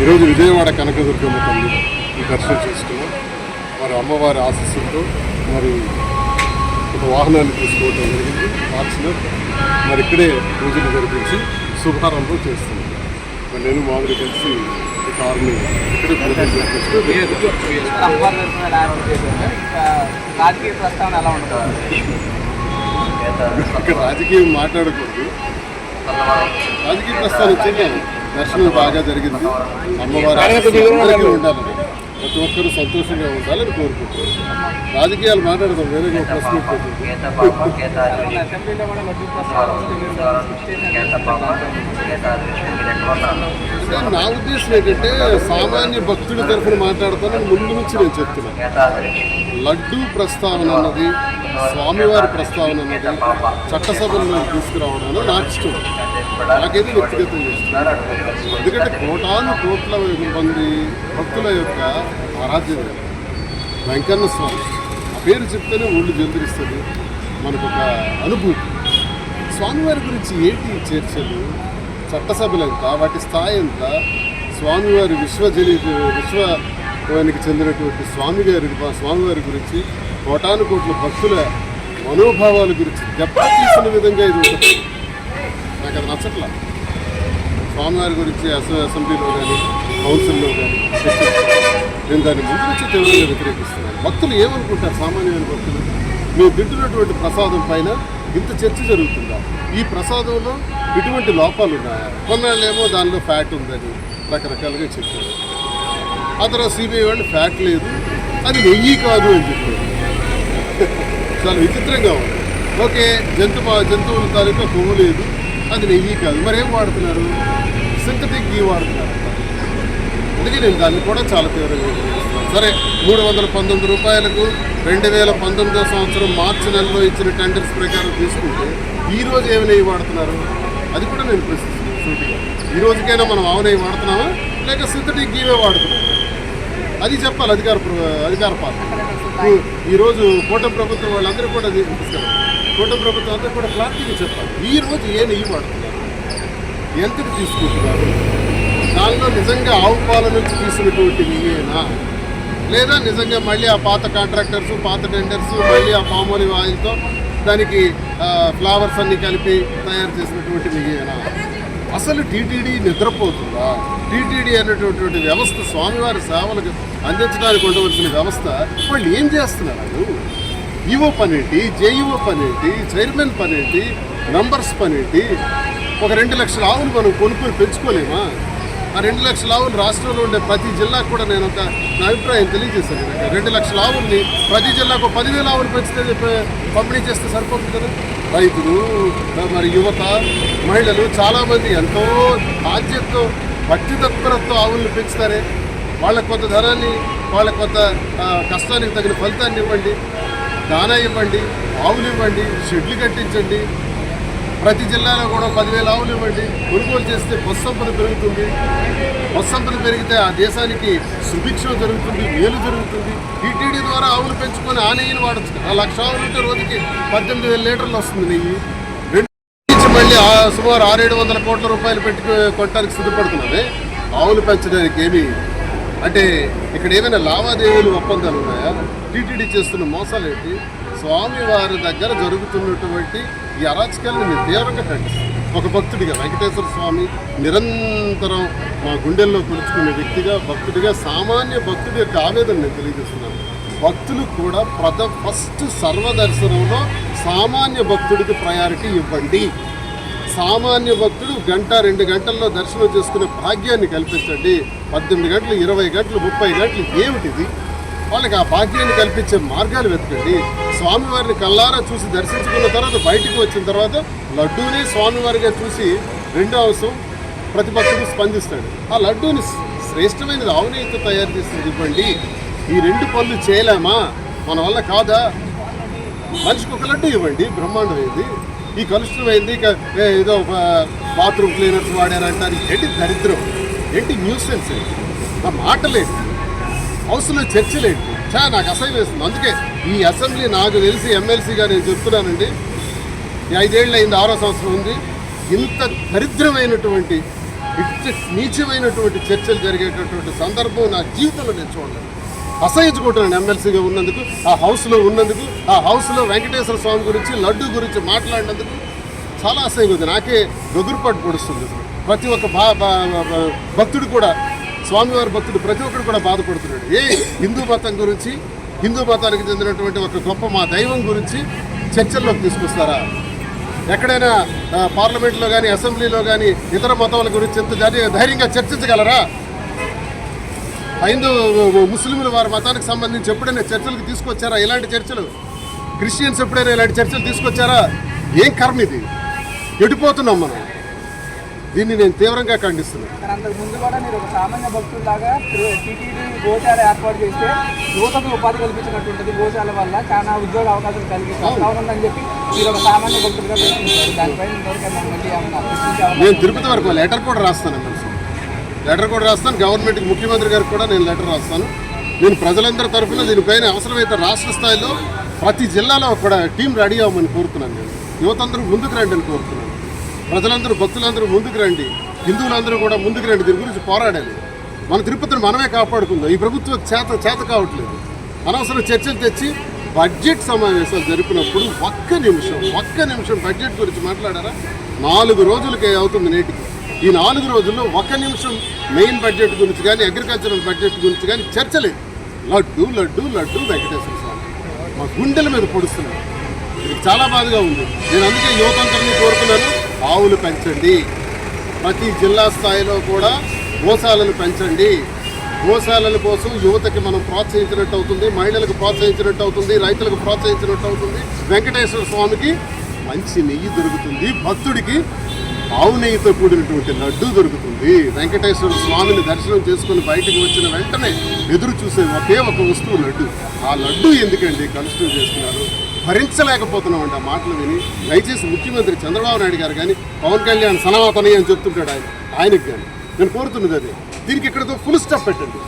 ఈరోజు విజయవాడ కనకదుర్గమ్మ తల్లి దర్శనం చేసుకున్నాం. మరి అమ్మవారి ఆశీస్సులతో మరి ఒక వాహనాన్ని తీసుకోవడం జరిగింది. ఫార్చునర్ మరి ఇక్కడే పూజలు జరిపించి శుభారంభం చేస్తున్నాం. మరి నేను మామూలు కలిసి ఈ కారుని ఇక్కడే పూజలు జరిపిస్తూ ఇక్కడ రాజకీయం మాట్లాడకూడదు. రాజకీయ ప్రస్థానం చెయ్యాలి. దర్శనం బాగా జరిగింది. అమ్మవారి అందరికీ ఉండాలని, ప్రతి ఒక్కరూ సంతోషంగా ఉండాలని కోరుకుంటున్నాను. రాజకీయాలు మాట్లాడదాం, వేరే ప్రశ్న నా ఉద్దేశం ఏంటంటే సామాన్య భక్తుడి తరఫున మాట్లాడతానని ముందు నుంచి నేను చెప్తున్నాను. లడ్డూ ప్రస్తావన అన్నది, స్వామివారి ప్రస్తావన అన్నది చట్టసభల్లో తీసుకురావడం నాకు ఇష్టం. నాకేది వ్యక్తిగతం చేస్తున్నారు. ఎందుకంటే కోటాను కోట్ల మంది భక్తుల యొక్క ఆరాధ్యం వెంకన్న స్వామి. ఆ పేరు చెప్తేనే ఒళ్ళు జంతురిస్తుంది. మనకు ఒక అనుభూతి. స్వామివారి గురించి ఏంటి చర్చలు, చట్టసభలు ఎంత, వాటి ఎంత, స్వామివారి విశ్వానికి చెందినటువంటి స్వామివారి గురించి కోటాను కోట్ల భక్తుల మనోభావాల గురించి దెబ్బతీసిన విధంగా ఇది ఉంటుంది. నాకు అది నచ్చట్లా. స్వామివారి గురించి అసెంబ్లీలో కానీ కౌన్సిల్లో కానీ నేను దాన్ని ముందు నుంచి తీవ్రంగా వ్యతిరేకిస్తున్నాను. భక్తులు ఏమనుకుంటారు? సామాన్యమైన భక్తులు మేము తింటున్నటువంటి ప్రసాదం పైన ఇంత చర్చ జరుగుతుందా? ఈ ప్రసాదంలో ఇటువంటి లోపాలు ఉన్నాయా? కొన్నాళ్ళేమో దానిలో ఫ్యాట్ ఉందని రకరకాలుగా చెప్పారు. ఆ తర్వాత సిబిఐ వాళ్ళు ఫ్యాట్ లేదు, అది నెయ్యి కాదు అని చెప్పారు. చాలా విచిత్రంగా ఉంది. ఓకే, జంతువుల తాలూకా కొవ్వు లేదు, అది నెయ్యి కాదు, మరి ఏం వాడుతున్నారు? సింథటిక్ గీ వాడుతున్నారు. అందుకే నేను దాన్ని కూడా చాలా తీవ్రంగా ఉపయోగిస్తున్నాను. సరే, 319 రూపాయలకు 2019 సంవత్సరం మార్చి నెలలో ఇచ్చిన టెండర్స్ ప్రకారం తీసుకుంటే ఈ రోజు ఏమి నెయ్యి వాడుతున్నారు? అది కూడా నేను ప్రశ్నిస్తున్నాను సూటిగా. ఈ రోజుకైనా మనం ఆవు నెయ్యి వాడుతున్నామా లేక సింథటిక్ గీవే వాడుతున్నామా? అది చెప్పాలి అధికార పార్టీ. ఈరోజు కూటమి ప్రభుత్వం వాళ్ళందరూ కూడా అది ఇస్తారు. కూటమి ప్రభుత్వం అందరూ కూడా క్లారిటీగా చెప్పాలి. ఈ రోజు ఏ నెయ్యి వాడుతున్నారు, ఎంతకు తీసుకుంటున్నారు, దానిలో నిజంగా ఆవు పాల నుంచి తీసినటువంటి నెయ్యేనా, లేదా నిజంగా మళ్ళీ ఆ పాత కాంట్రాక్టర్స్, పాత టెండర్స్ మళ్ళీ ఆ పామ్ ఆయిల్ ఆయిల్తో దానికి ఫ్లవర్స్ అన్ని కలిపి తయారు చేసినటువంటి నెయ్యేనా? అసలు టీటీడీ నిద్రపోతుందా? టీటీడీ అనేటటువంటి వ్యవస్థ, స్వామివారి సేవలకు అందించడానికి ఉండవలసిన వ్యవస్థ, వాళ్ళు ఏం చేస్తున్నారు? ఈఓ పనేంటి, జేఈఓ పనేంటి, చైర్మన్ పనేంటి, నంబర్స్ పనేంటి? ఒక 2 లక్షల ఆవులు మనం కొనుక్కొని పెంచుకోలేమా? ఆ 2 లక్షల ఆవులు రాష్ట్రంలో ఉండే ప్రతి జిల్లాకు కూడా నేను నా అభిప్రాయం తెలియజేశాను. 2 లక్షల ఆవుల్ని ప్రతి జిల్లాకు 10,000 ఆవులు పెంచితే పంపిణీ చేస్తే సరిపోతుంది కదా. రైతులు, మరి యువత, మహిళలు చాలామంది ఎంతో బాధ్యతతో, భక్తి తత్పరతో ఆవులను పెంచుతారే. వాళ్ళకు కొంత ధనాన్ని, వాళ్ళకు కొంత కష్టానికి తగిన ఫలితాన్ని ఇవ్వండి, దానా ఇవ్వండి, ఆవులు ఇవ్వండి, షెడ్లు కట్టించండి. ప్రతి జిల్లాలో కూడా 10,000 ఆవులు ఇవ్వండి. కొనుగోలు చేస్తే బొస్సు సంపద పెరుగుతుంది. బొస్సు సంపద పెరిగితే ఆ దేశానికి సుభిక్షం జరుగుతుంది, మేలు జరుగుతుంది. టీటీడీ ద్వారా ఆవులు పెంచుకొని ఆ నెయ్యిని వాడచ్చు. 1,00,000 ఆవులు ఉంటే రోజుకి 18,000 లీటర్లు వస్తుంది నెయ్యి. మళ్ళీ సుమారు 600-700 కోట్ల రూపాయలు పెట్టి కొట్టడానికి సిద్ధపడుతున్నామే. ఆవులు పెంచడానికి ఏమి అంటే ఇక్కడ ఏమైనా లావాదేవీలు ఒప్పందాలు ఉన్నాయా? టీటీడీ చేస్తున్న మోసాలు ఏంటి? స్వామివారి దగ్గర జరుగుతున్నటువంటి ఈ అరాచకాలను నేను తీవ్రంగా ఖండిస్తాను. ఒక భక్తుడిగా, వెంకటేశ్వర స్వామి నిరంతరం మా గుండెల్లో కొలుచుకునే వ్యక్తిగా, భక్తుడిగా, సామాన్య భక్తుడి యొక్క ఆవేదన నేను తెలియజేస్తున్నాను. భక్తులు కూడా ఫస్ట్ సర్వదర్శనంలో సామాన్య భక్తుడికి ప్రయారిటీ ఇవ్వండి. సామాన్య భక్తుడు 1-2 గంటల్లో దర్శనం చేసుకునే భాగ్యాన్ని కల్పించండి. 18 గంటలు, 20 గంటలు, 30 గంటలు ఏమిటిది? వాళ్ళకి ఆ భాగ్యాన్ని కల్పించే మార్గాలు వెతకండి. స్వామివారిని కళ్ళారా చూసి దర్శించుకున్న తర్వాత బయటికి వచ్చిన తర్వాత లడ్డూని స్వామివారిగా చూసి రెండో అంశం ప్రతి భక్తుడు స్పందిస్తాడు. ఆ లడ్డూని శ్రేష్టమైనది ఆవు నెయ్యితో తయారు చేసి ఇవ్వండి. ఈ 2 పనులు చేయలేమా? మన వల్ల కాదా? మనిషికి ఒక లడ్డు ఇవ్వండి, బ్రహ్మాండమైంది. ఈ కలుషితమైంది, ఏదో బాత్రూమ్ క్లీనర్స్ వాడారంటారు. ఏంటి దరిద్రం, ఏంటి న్యూసెన్స్, ఏంటి ఆ మాటలేంటి, హౌస్లో చర్చలేంటి? నాకు అసహ్యం వేస్తుంది. అందుకే ఈ అసెంబ్లీ నాకు తెలిసి ఎమ్మెల్సీగా నేను చెప్తున్నానండి, 5 ఏళ్ళు అయింది, 6వ సంవత్సరం ఉంది. ఇంత దరిద్రమైనటువంటి ఇట్లా నీచమైనటువంటి చర్చలు జరిగేటటువంటి సందర్భం నా జీవితంలో నేను చూడలేదు. అసహించుకుంటున్నాను ఎమ్మెల్సీగా ఉన్నందుకు, ఆ హౌస్లో ఉన్నందుకు, ఆ హౌస్లో వెంకటేశ్వర స్వామి గురించి, లడ్డు గురించి మాట్లాడినందుకు చాలా అసహ్యంగా ఉంది. నాకే గగురుపాటు పొడుస్తుంది. ప్రతి ఒక్క భక్తుడు కూడా, స్వామివారి భక్తుడు ప్రతి ఒక్కరు కూడా బాధపడుతున్నాడు. హిందూ మతం గురించి, హిందూ మతానికి చెందినటువంటి ఒక గొప్ప మా దైవం గురించి చర్చల్లోకి తీసుకొస్తారా? ఎక్కడైనా పార్లమెంట్లో కానీ, అసెంబ్లీలో కానీ ఇతర మతాల గురించి ఎంత ధైర్యంగా చర్చించగలరా? హైందూ ముస్లింలు వారి మతానికి సంబంధించి ఎప్పుడైనా చర్చలకు తీసుకొచ్చారా? ఇలాంటి చర్చలు క్రిస్టియన్స్ ఎప్పుడైనా ఇలాంటి చర్చలు తీసుకొచ్చారా? ఏం కర్మ ఇది? ఎడిపోతున్నాం మనం. దీన్ని నేను తీవ్రంగా ఖండిస్తున్నాను. అంతకు ముందు కూడా మీరు ఒక సామాన్య భక్తుల్లాగా టీటీడీ గోశాల ఏర్పాటు చేస్తే యువతకు ఉపాధి కల్పించినట్టు ఉంటుంది. గోశాల వల్ల చాలా ఉద్యోగ అవకాశాలు కలిగిస్తుందని చెప్పి మీరు ఒక సామాన్య భక్తులుగా ప్రశ్నించారు. దానిపై నేను తిరుపతి వరకు లెటర్ కూడా రాస్తాను. లెటర్ కూడా రాస్తాను గవర్నమెంట్కి, ముఖ్యమంత్రి గారికి కూడా నేను లెటర్ రాస్తాను. నేను ప్రజలందరి తరఫున దీనిపైన అవసరమైతే రాష్ట్ర స్థాయిలో ప్రతి జిల్లాలో కూడా టీం రెడీ అవ్వమని కోరుతున్నాను. నేను యువతందరూ ముందుకు రండి అని కోరుతున్నాను. ప్రజలందరూ, భక్తులందరూ ముందుకు రండి, హిందువులందరూ కూడా ముందుకు రండి. దీని గురించి పోరాడాలి. మన తిరుపతిని మనమే కాపాడుకుందాం. ఈ ప్రభుత్వం చేత కావట్లేదు. అనవసరం చర్చలు తెచ్చి బడ్జెట్ సమావేశాలు జరిపినప్పుడు ఒక్క నిమిషం బడ్జెట్ గురించి మాట్లాడారా? 4 రోజులకే అవుతుంది నేటికి. ఈ 4 రోజుల్లో 1 నిమిషం మెయిన్ బడ్జెట్ గురించి కానీ, అగ్రికల్చరల్ బడ్జెట్ గురించి కానీ చర్చలేదు. లడ్డు వెంకటేశ్వర స్వామి మా గుండెల మీద పొడుస్తున్నాడు. ఇది చాలా బాధగా ఉంది. నేను అందుకే యువతందరినీ కోరుతున్నాను, ఆవులు పెంచండి. ప్రతి జిల్లా స్థాయిలో కూడా గోశాలను పెంచండి. గోశాలల కోసం యువతకి మనం ప్రోత్సహించినట్టు అవుతుంది, మహిళలకు ప్రోత్సహించినట్టు అవుతుంది, రైతులకు ప్రోత్సహించినట్టు అవుతుంది. వెంకటేశ్వర స్వామికి మంచి నెయ్యి దొరుకుతుంది, భక్తుడికి ఆవు నెయ్యితో కూడినటువంటి లడ్డు దొరుకుతుంది. వెంకటేశ్వర స్వామిని దర్శనం చేసుకుని బయటకు వచ్చిన వెంటనే ఎదురు చూసే ఒకే ఒక వస్తువు లడ్డు. ఆ లడ్డు ఎందుకండి కలుషితం చేస్తున్నారు? భరించలేకపోతున్నామండి ఆ మాటలు విని. దయచేసి ముఖ్యమంత్రి చంద్రబాబు నాయుడు గారు కానీ, పవన్ కళ్యాణ్ సనాతని అని చెప్తుంటాడు ఆయనకి కానీ నేను కోరుతున్నది అదే. దీనికి ఇక్కడతో ఫుల్ స్టాప్ పెట్టండి.